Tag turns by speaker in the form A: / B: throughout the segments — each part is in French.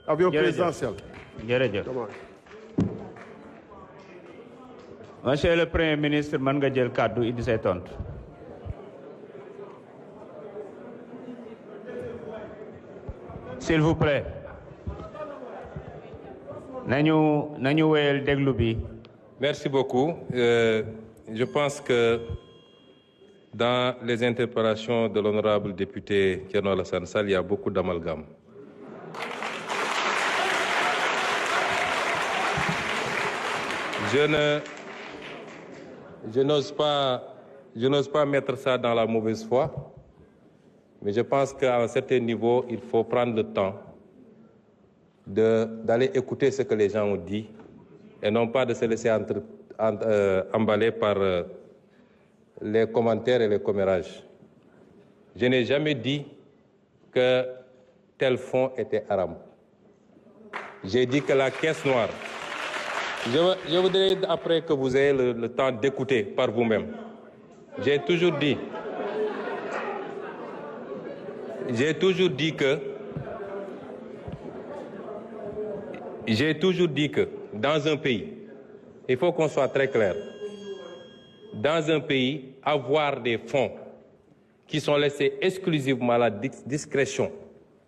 A: avion présidentiel.
B: Monsieur le Premier ministre, mën nga jël kàddu indi say tontu. S'il vous plaît. Nañu wéyal déglu bi.
C: Merci beaucoup. Je pense que dans les interpellations de l'honorable député Thierno Alassane Sall, il y a beaucoup d'amalgame. Je n'ose pas mettre ça dans la mauvaise foi, mais je pense qu'à un certain niveau, il faut prendre le temps d'aller écouter ce que les gens ont dit et non pas de se laisser emballer par les commentaires et les commérages. Je n'ai jamais dit que tel fonds était haram. J'ai dit que la caisse noire... Je voudrais, après que vous ayez le temps d'écouter par vous-même, j'ai toujours dit que dans un pays, il faut qu'on soit très clair, dans un pays, avoir des fonds qui sont laissés exclusivement à la discrétion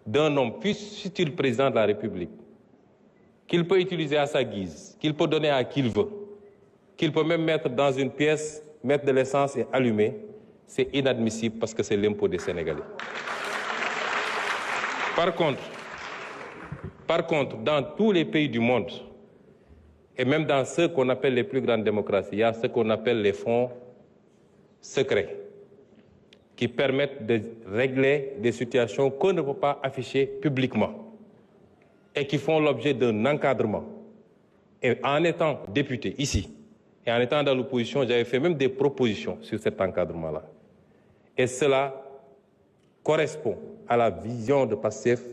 C: d'un homme, fût-il président de la République, qu'il peut utiliser à sa guise, qu'il peut donner à qui il veut, qu'il peut même mettre dans une pièce, mettre de l'essence et allumer, c'est inadmissible parce que c'est l'impôt des Sénégalais. Par contre, dans tous les pays du monde, et même dans ceux qu'on appelle les plus grandes démocraties, il y a ce qu'on appelle les fonds secrets, qui permettent de régler des situations qu'on ne peut pas afficher publiquement et qui font l'objet d'un encadrement. Et en étant député ici, et en étant dans l'opposition, j'avais fait même des propositions sur cet encadrement-là. Et cela correspond à la vision de PASTEF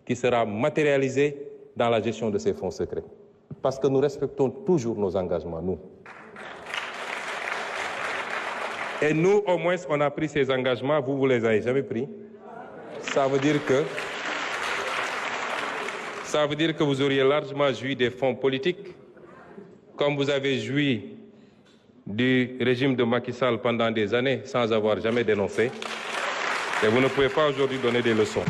C: qui sera matérialisée dans la gestion de ces fonds secrets. Parce que nous respectons toujours nos engagements, nous. Et nous, au moins, on a pris ces engagements, vous les avez jamais pris. Ça veut dire que vous auriez largement joui des fonds politiques, comme vous avez joui du régime de Macky Sall pendant des années sans avoir jamais dénoncé. Et vous ne pouvez pas aujourd'hui donner des leçons.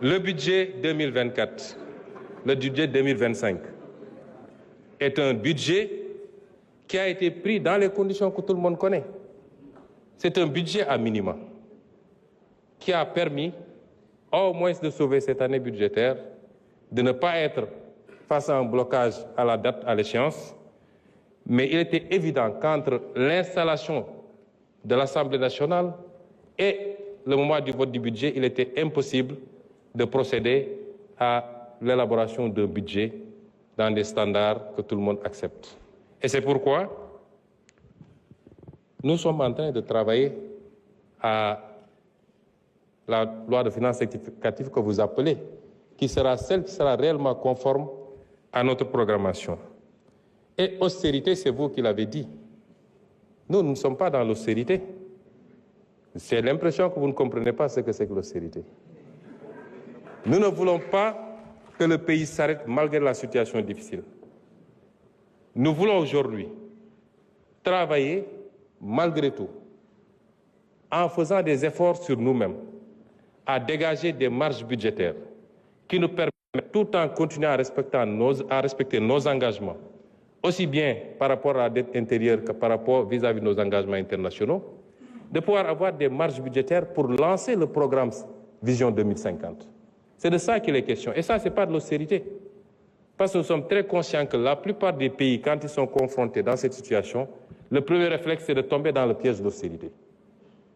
C: Le budget 2024, le budget 2025 est un budget qui a été pris dans les conditions que tout le monde connaît. C'est un budget à minima qui a permis au moins de sauver cette année budgétaire, de ne pas être face à un blocage à la date, à l'échéance. Mais il était évident qu'entre l'installation de l'Assemblée nationale et le moment du vote du budget, il était impossible de procéder à l'élaboration d'un budget dans des standards que tout le monde accepte. Et c'est pourquoi nous sommes en train de travailler à la loi de finances rectificative que vous appelez, qui sera celle qui sera réellement conforme à notre programmation. Et austérité, c'est vous qui l'avez dit. Nous ne sommes pas dans l'austérité. C'est l'impression que vous ne comprenez pas ce que c'est que l'austérité. Nous ne voulons pas que le pays s'arrête malgré la situation difficile. Nous voulons aujourd'hui travailler malgré tout, en faisant des efforts sur nous-mêmes, à dégager des marges budgétaires qui nous permettent, tout en continuant à respecter nos engagements, aussi bien par rapport à la dette intérieure que par rapport vis-à-vis de nos engagements internationaux, de pouvoir avoir des marges budgétaires pour lancer le programme Vision 2050. C'est de ça qu'il est question. Et ça, ce n'est pas de l'austérité. Parce que nous sommes très conscients que la plupart des pays, quand ils sont confrontés dans cette situation, le premier réflexe, c'est de tomber dans le piège de l'austérité.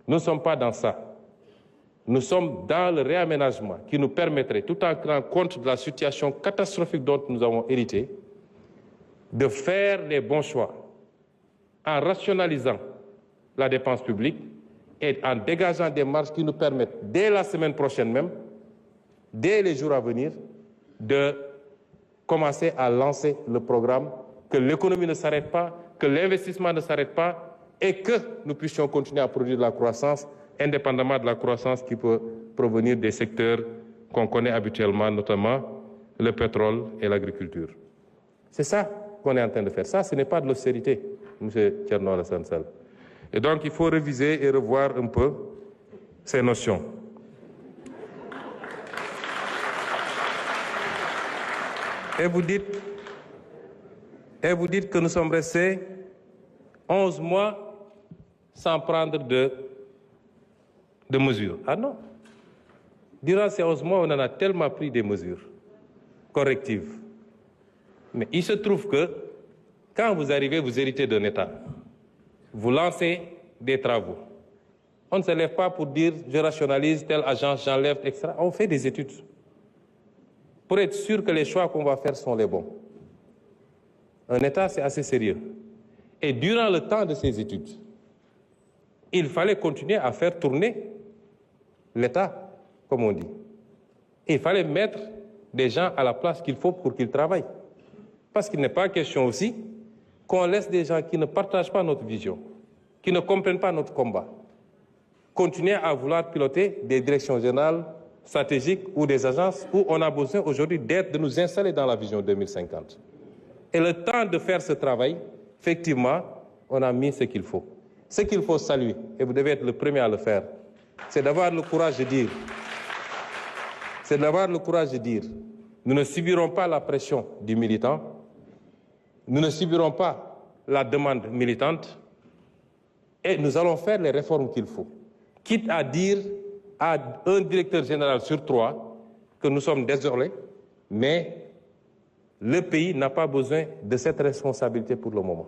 C: Nous ne sommes pas dans ça. Nous sommes dans le réaménagement qui nous permettrait, tout en tenant compte de la situation catastrophique dont nous avons hérité, de faire les bons choix en rationalisant la dépense publique et en dégageant des marges qui nous permettent, dès la semaine prochaine même, dès les jours à venir, de commencer à lancer le programme, que l'économie ne s'arrête pas, que l'investissement ne s'arrête pas et que nous puissions continuer à produire de la croissance indépendamment de la croissance qui peut provenir des secteurs qu'on connaît habituellement, notamment le pétrole et l'agriculture. C'est ça qu'on est en train de faire. Ça, ce n'est pas de l'austérité, M. Thierno Alassane Sall. Et donc, il faut réviser et revoir un peu ces notions. Et vous dites que nous sommes restés 11 mois sans prendre de mesures. Ah non. Durant ces 11 mois, on en a tellement pris des mesures correctives. Mais il se trouve que quand vous arrivez, vous héritez d'un État. Vous lancez des travaux. On ne se lève pas pour dire je rationalise telle agence, j'enlève, etc. On fait des études pour être sûr que les choix qu'on va faire sont les bons. Un État, c'est assez sérieux. Et durant le temps de ces études, il fallait continuer à faire tourner l'État, comme on dit. Et il fallait mettre des gens à la place qu'il faut pour qu'ils travaillent. Parce qu'il n'est pas question aussi qu'on laisse des gens qui ne partagent pas notre vision, qui ne comprennent pas notre combat, continuer à vouloir piloter des directions générales stratégiques ou des agences où on a besoin aujourd'hui de nous installer dans la vision 2050. Et le temps de faire ce travail, effectivement, on a mis ce qu'il faut. Ce qu'il faut saluer, et vous devez être le premier à le faire, c'est d'avoir le courage de dire, nous ne subirons pas la pression du militant, nous ne subirons pas la demande militante, et nous allons faire les réformes qu'il faut. Quitte à dire à un directeur général sur 3 que nous sommes désolés, mais le pays n'a pas besoin de cette responsabilité pour le moment.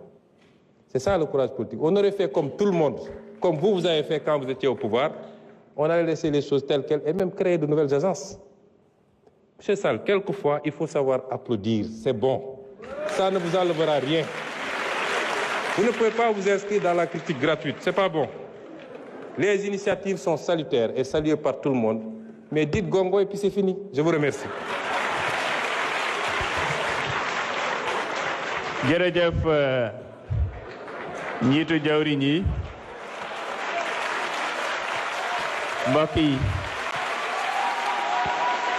C: C'est ça le courage politique. On aurait fait comme tout le monde, comme vous avez fait quand vous étiez au pouvoir, on allait laisser les choses telles quelles et même créer de nouvelles agences. M. Sall, quelquefois, il faut savoir applaudir, c'est bon. Ça ne vous enlèvera rien. Vous ne pouvez pas vous inscrire dans la critique gratuite, c'est pas bon. Les initiatives sont salutaires et saluées par tout le monde, mais dites gongo et puis c'est fini. Je vous remercie.
B: jërëjëf njiitu jawriñ yi mbokk yi